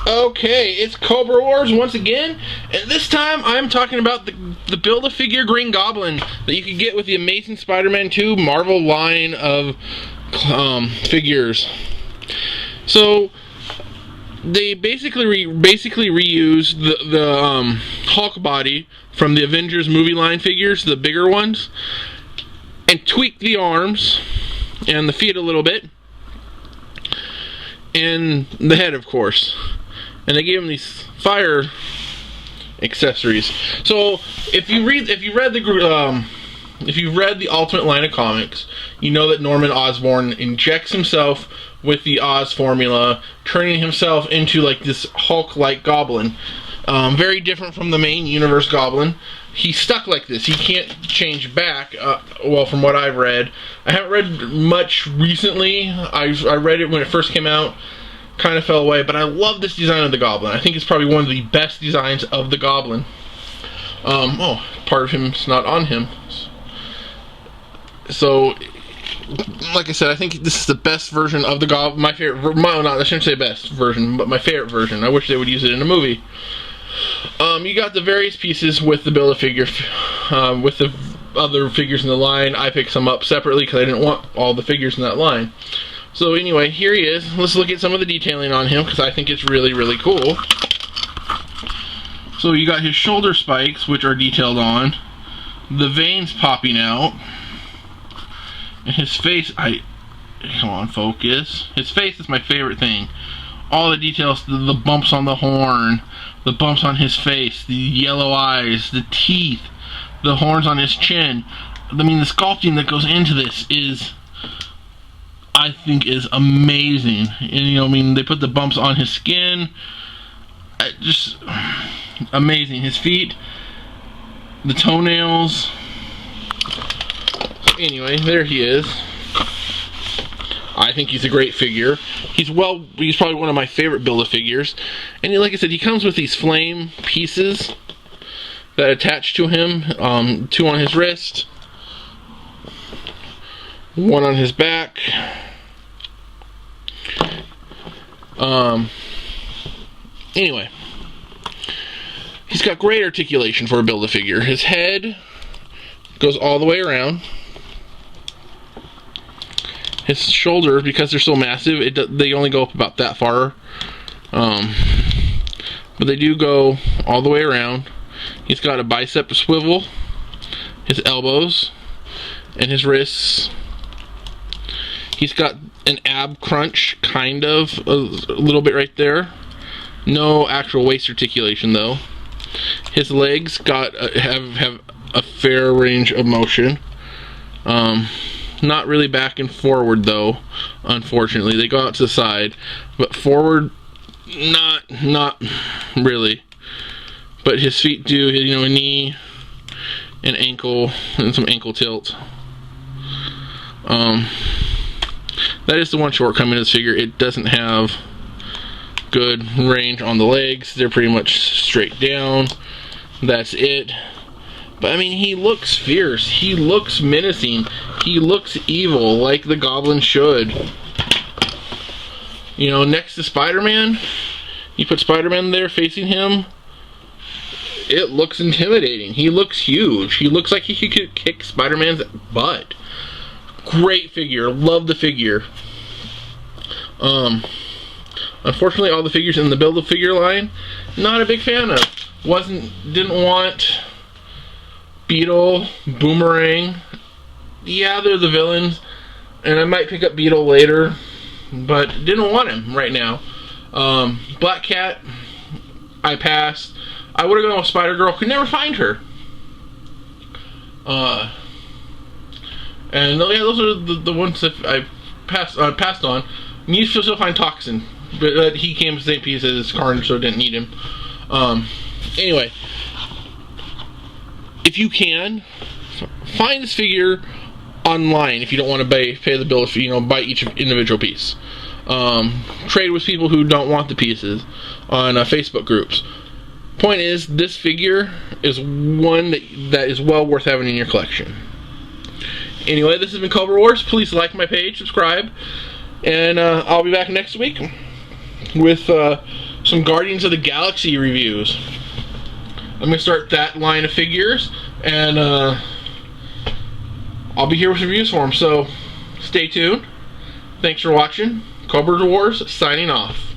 Okay, it's Cobra Wars once again, and this time I'm talking about the Build-A-Figure Green Goblin that you can get with the Amazing Spider-Man 2 Marvel line of figures. So they basically reuse the Hulk body from the Avengers movie line figures, the bigger ones, and tweak the arms and the feet a little bit, and the head, of course. And they gave him these fire accessories. So if you've read the Ultimate line of comics, you know that Norman Osborn injects himself with the Oz formula, turning himself into like this Hulk-like goblin. Very different from the main universe Goblin. He's stuck like this. He can't change back. Well, from what I've read, I haven't read much recently. I read it when it first came out. Kind of fell away, but I love this design of the Goblin. I think it's probably one of the best designs of the Goblin. Part of him's not on him. So, like I said, I think this is the best version of the Goblin. My favorite, I shouldn't say best version, but my favorite version. I wish they would use it in a movie. You got the various pieces with the Build-A-Figure, with the other figures in the line. I picked some up separately because I didn't want all the figures in that line. So anyway, here he is. Let's look at some of the detailing on him because I think it's really, really cool. So you got his shoulder spikes, which are detailed on, the veins popping out, and his face. Come on, focus. His face is my favorite thing. All the details, the bumps on the horn, the bumps on his face, the yellow eyes, the teeth, the horns on his chin. I mean, the sculpting that goes into this I think is amazing. And they put the bumps on his skin. Just amazing. His feet, the toenails. So anyway, there he is. I think he's a great figure. He's probably one of my favorite Build-A-Figures. And like I said, he comes with these flame pieces that attach to him. 2 on his wrist, 1 on his back. Anyway, he's got great articulation for a Build-A-Figure. His head goes all the way around. His shoulders, because they're so massive, they only go up about that far. But they do go all the way around. He's got a bicep swivel, his elbows, and his wrists. He's got an ab crunch, kind of, a little bit right there. No actual waist articulation, though. His legs have a fair range of motion. Not really back and forward, though, unfortunately. They go out to the side, but forward, not really. But his feet do, a knee, an ankle, and some ankle tilt. That is the one shortcoming of this figure. It doesn't have good range on the legs. They're pretty much straight down. That's it. But I mean, he looks fierce. He looks menacing. He looks evil, like the Goblin should. Next to Spider-Man, you put Spider-Man there facing him. It looks intimidating. He looks huge. He looks like he could kick Spider-Man's butt. Great figure. Love the figure. Unfortunately, all the figures in the Build-A-Figure line, not a big fan of. Didn't want Beetle, Boomerang. Yeah, they're the villains, and I might pick up Beetle later, but didn't want him right now. Black Cat, I passed. I would have gone with Spider-Girl. Could never find her. And yeah, those are the ones that I passed on. You still find Toxin, but he came with the same piece as Carnage, so didn't need him. Anyway, if you can, find this figure online if you don't want to pay the bill, buy each individual piece. Trade with people who don't want the pieces on Facebook groups. Point is, this figure is one that is well worth having in your collection. Anyway, this has been Cobra Wars. Please like my page, subscribe, and I'll be back next week with some Guardians of the Galaxy reviews. I'm gonna start that line of figures, and I'll be here with reviews for them. So stay tuned. Thanks for watching. Cobra Wars signing off.